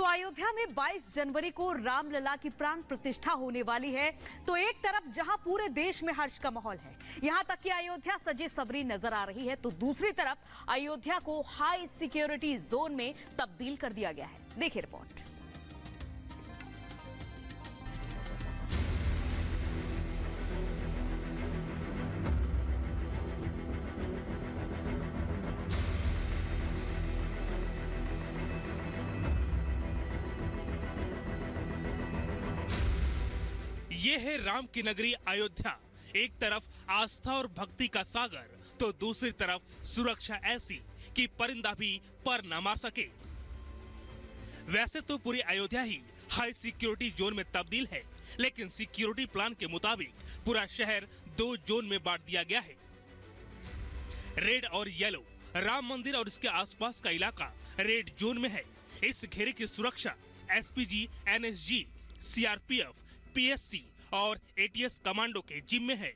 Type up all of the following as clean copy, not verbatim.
तो अयोध्या में 22 जनवरी को रामलला की प्राण प्रतिष्ठा होने वाली है। तो एक तरफ जहां पूरे देश में हर्ष का माहौल है, यहां तक कि अयोध्या सजी सबरी नजर आ रही है, तो दूसरी तरफ अयोध्या को हाई सिक्योरिटी जोन में तब्दील कर दिया गया है। देखिए रिपोर्ट। ये है राम की नगरी अयोध्या। एक तरफ आस्था और भक्ति का सागर, तो दूसरी तरफ सुरक्षा ऐसी कि परिंदा भी पर न मार सके। वैसे तो पूरी अयोध्या ही हाई सिक्योरिटी जोन में तब्दील है, लेकिन सिक्योरिटी प्लान के मुताबिक पूरा शहर 2 जोन में बांट दिया गया है। रेड और येलो। राम मंदिर और इसके आसपास का इलाका रेड जोन में है। इस घेरे की सुरक्षा एसपीजी, एनएसजी, सीआरपीएफ, पीएससी और एटीएस कमांडो के जिम्मे है।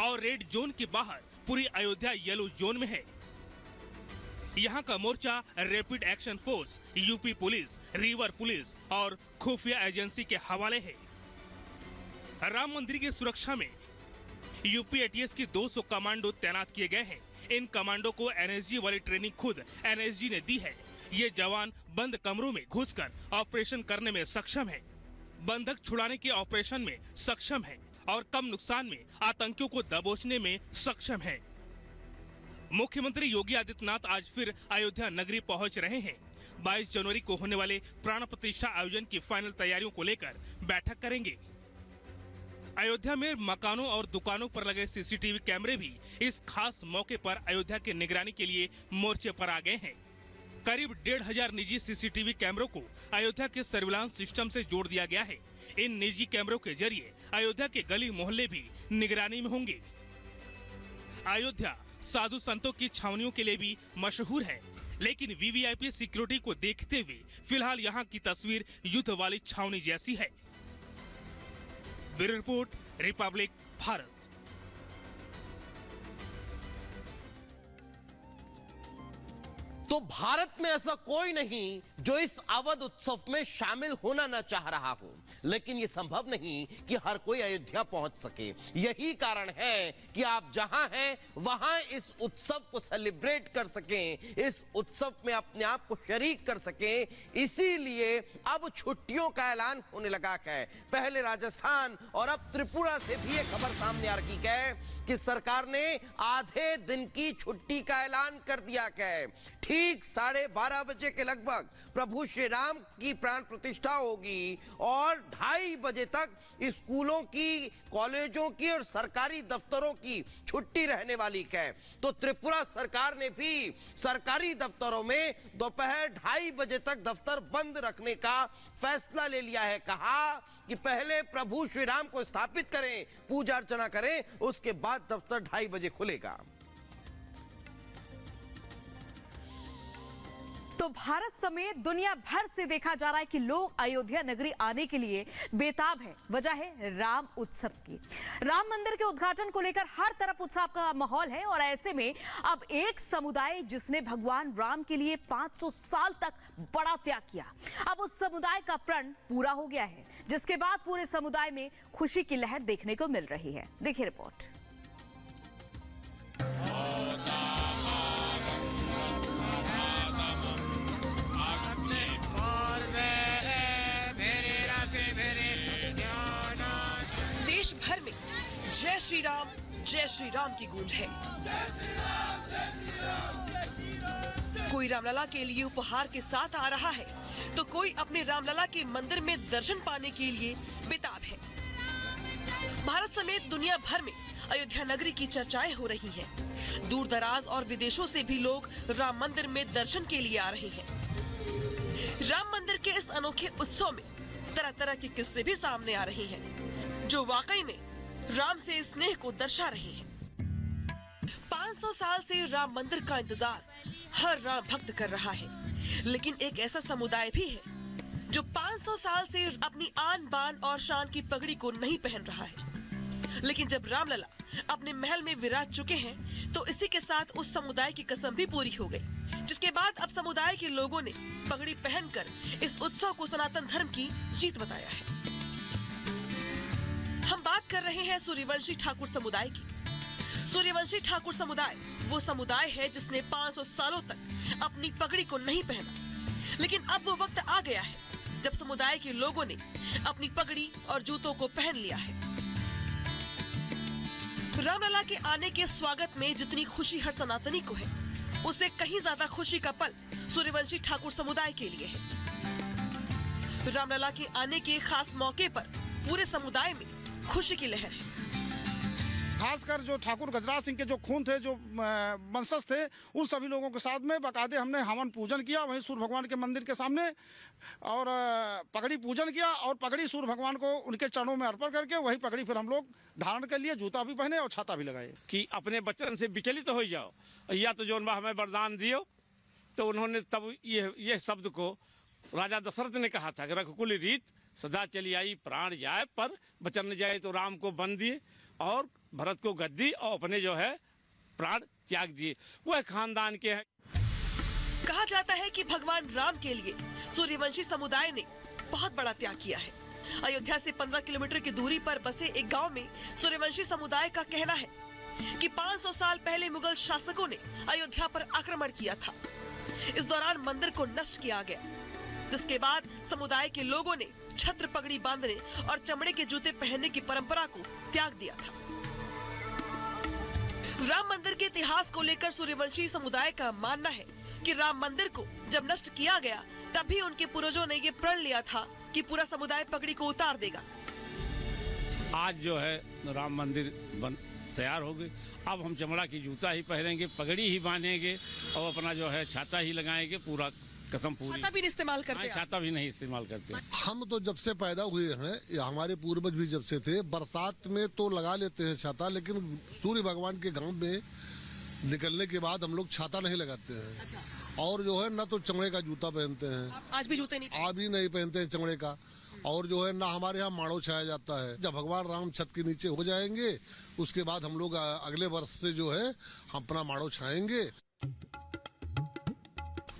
और रेड जोन के बाहर पूरी अयोध्या येलो जोन में है। यहाँ का मोर्चा rapid action force, UP police, river police और खुफिया एजेंसी के हवाले है। राम मंदिर की सुरक्षा में यूपी एटीएस की 200 कमांडो तैनात किए गए हैं। इन कमांडो को एनएसजी वाली ट्रेनिंग खुद एनएसजी ने दी है। ये जवान बंद कमरों में घुसकर ऑपरेशन करने में सक्षम है, बंधक छुड़ाने के ऑपरेशन में सक्षम है और कम नुकसान में आतंकियों को दबोचने में सक्षम है। मुख्यमंत्री योगी आदित्यनाथ आज फिर अयोध्या नगरी पहुंच रहे हैं। 22 जनवरी को होने वाले प्राण प्रतिष्ठा आयोजन की फाइनल तैयारियों को लेकर बैठक करेंगे। अयोध्या में मकानों और दुकानों पर लगे सीसीटीवी कैमरे भी इस खास मौके पर अयोध्या की निगरानी के लिए मोर्चे पर आ गए हैं। करीब 1500 निजी सीसीटीवी कैमरों को अयोध्या के सर्विलांस सिस्टम से जोड़ दिया गया है। इन निजी कैमरों के जरिए अयोध्या के गली मोहल्ले भी निगरानी में होंगे। अयोध्या साधु संतों की छावनियों के लिए भी मशहूर है, लेकिन वीवीआईपी सिक्योरिटी को देखते हुए फिलहाल यहाँ की तस्वीर युद्ध वाली छावनी जैसी है। Bureau report, republic Bharat. तो भारत में ऐसा कोई नहीं जो इस अवध उत्सव में शामिल होना न चाह रहा हो, लेकिन यह संभव नहीं कि हर कोई अयोध्या पहुंच सके। यही कारण है कि आप जहां हैं वहां इस उत्सव को सेलिब्रेट कर सकें, इस उत्सव में अपने आप को शरीक कर सकें। इसीलिए अब छुट्टियों का ऐलान होने लगा है। पहले राजस्थान और अब त्रिपुरा से भी एक खबर सामने आ रही है कि सरकार ने आधे दिन की छुट्टी का ऐलान कर दिया है। ठीक 12:30 बजे के लगभग प्रभु श्री राम की प्राण प्रतिष्ठा होगी और 2:30 बजे तक स्कूलों की, कॉलेजों की और सरकारी दफ्तरों की छुट्टी रहने वाली है। तो त्रिपुरा सरकार ने भी सरकारी दफ्तरों में दोपहर 2:30 बजे तक दफ्तर बंद रखने का फैसला ले लिया है। कहा कि पहले प्रभु श्री राम को स्थापित करें, पूजा अर्चना करें, उसके बाद दफ्तर 2:30 बजे खुलेगा। तो भारत समेत दुनिया भर से देखा जा रहा है कि लोग अयोध्या नगरी आने के लिए बेताब है। वजह है राम उत्सव की। राम मंदिर के उद्घाटन को लेकर हर तरफ उत्साह का माहौल है और ऐसे में अब एक समुदाय जिसने भगवान राम के लिए 500 साल तक बड़ा त्याग किया, अब उस समुदाय का प्रण पूरा हो गया है, जिसके बाद पूरे समुदाय में खुशी की लहर देखने को मिल रही है। देखिए रिपोर्ट। देश भर में जय श्री राम की गूंज है। कोई रामलला के लिए उपहार के साथ आ रहा है, तो कोई अपने रामलला के मंदिर में दर्शन पाने के लिए बेताब है। भारत समेत दुनिया भर में अयोध्या नगरी की चर्चाएं हो रही हैं। दूर दराज और विदेशों से भी लोग राम मंदिर में दर्शन के लिए आ रहे हैं। राम मंदिर के इस अनोखे उत्सव में तरह तरह के किस्से भी सामने आ रहे हैं, जो वाकई में राम से स्नेह को दर्शा रहे हैं। 500 साल से राम मंदिर का इंतजार हर राम भक्त कर रहा है, लेकिन एक ऐसा समुदाय भी है जो 500 साल से अपनी आन बान और शान की पगड़ी को नहीं पहन रहा है। लेकिन जब रामलला अपने महल में विराज चुके हैं, तो इसी के साथ उस समुदाय की कसम भी पूरी हो गई जिसके बाद अब समुदाय के लोगों ने पगड़ी पहनकर इस उत्सव को सनातन धर्म की जीत बताया है। हम बात कर रहे हैं सूर्यवंशी ठाकुर समुदाय की। सूर्यवंशी ठाकुर समुदाय वो समुदाय है जिसने 500 सालों तक अपनी पगड़ी को नहीं पहना, लेकिन अब वो वक्त आ गया है जब समुदाय के लोगों ने अपनी पगड़ी और जूतों को पहन लिया है। रामलला के आने के स्वागत में जितनी खुशी हर सनातनी को है, उससे कहीं ज्यादा खुशी का पल सूर्यवंशी ठाकुर समुदाय के लिए है। रामलला के आने के खास मौके पर पूरे समुदाय में खुशी की लहर है। खासकर जो ठाकुर गजराज सिंह के जो खून थे, जो वंशज थे, उन सभी लोगों के साथ में बाकायदे हमने हवन पूजन किया वहीं सूर्य भगवान के मंदिर के सामने, और पगड़ी पूजन किया और पगड़ी सूर्य भगवान को उनके चरणों में अर्पण करके वही पगड़ी फिर हम लोग धारण कर लिए, जूता भी पहने और छाता भी लगाए कि अपने बचन से विचलित हो जाओ, या तो जो हमें वरदान दियो। तो उन्होंने तब ये शब्द को राजा दशरथ ने कहा था कि रघुकुल रीत सदा चली आई प्राण जाए, पर बचन न जाए तो राम को बन दिए और भरत को गद्दी और अपने जो है प्राण त्याग दिए। वह खानदान के हैं। कहा जाता है कि भगवान राम के लिए सूर्यवंशी समुदाय ने बहुत बड़ा त्याग किया है। अयोध्या से 15 किलोमीटर की दूरी पर बसे एक गांव में सूर्यवंशी समुदाय का कहना है कि 500 साल पहले मुगल शासकों ने अयोध्या पर आक्रमण किया था। इस दौरान मंदिर को नष्ट किया गया, जिसके बाद समुदाय के लोगों ने छत्र पगड़ी बांधने और चमड़े के जूते पहनने की परंपरा को त्याग दिया था। राम मंदिर के इतिहास को लेकर सूर्यवंशी समुदाय का मानना है कि राम मंदिर को जब नष्ट किया गया तब भी उनके पूर्वजों ने ये प्रण लिया था कि पूरा समुदाय पगड़ी को उतार देगा। आज जो है राम मंदिर तैयार हो गई। अब हम चमड़ा की जूता ही पहनेंगे, पगड़ी ही बांधेंगे और अपना जो है छाता ही लगाएंगे। पूरा कसम पूरी। छाता भी इस्तेमाल करते हैं? छाता भी नहीं इस्तेमाल करते। हम तो जब से पैदा हुए हैं, हमारे पूर्वज भी जब से थे, बरसात में तो लगा लेते हैं छाता, लेकिन सूर्य भगवान के गांव में निकलने के बाद हम लोग छाता नहीं लगाते हैं। अच्छा। और जो है ना तो चमड़े का जूता पहनते हैं। आज भी जूते नहीं? आज भी नहीं पहनते हैं चमड़े का। और जो है ना हमारे यहाँ माड़ो छाया जाता है। जब भगवान राम छत के नीचे हो जाएंगे उसके बाद हम लोग अगले वर्ष से जो है हम अपना माड़ो छाएंगे।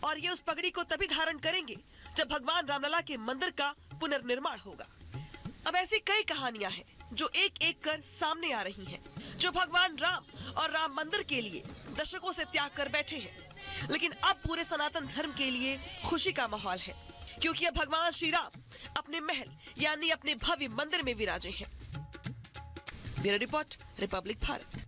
और ये उस पगड़ी को तभी धारण करेंगे जब भगवान रामलला के मंदिर का पुनर्निर्माण होगा। अब ऐसी कई कहानियां हैं जो एक एक कर सामने आ रही हैं, जो भगवान राम और राम मंदिर के लिए दशकों से त्याग कर बैठे हैं। लेकिन अब पूरे सनातन धर्म के लिए खुशी का माहौल है, क्योंकि अब भगवान श्री राम अपने महल यानी अपने भव्य मंदिर में विराजे हैं। Bureau report, republic Bharat.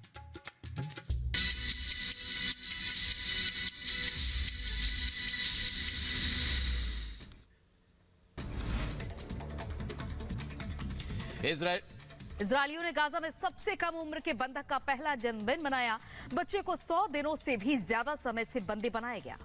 इजरायलियों ने गाजा में सबसे कम उम्र के बंधक का पहला जन्मदिन मनाया। बच्चे को 100 दिनों से भी ज्यादा समय से बंदी बनाया गया।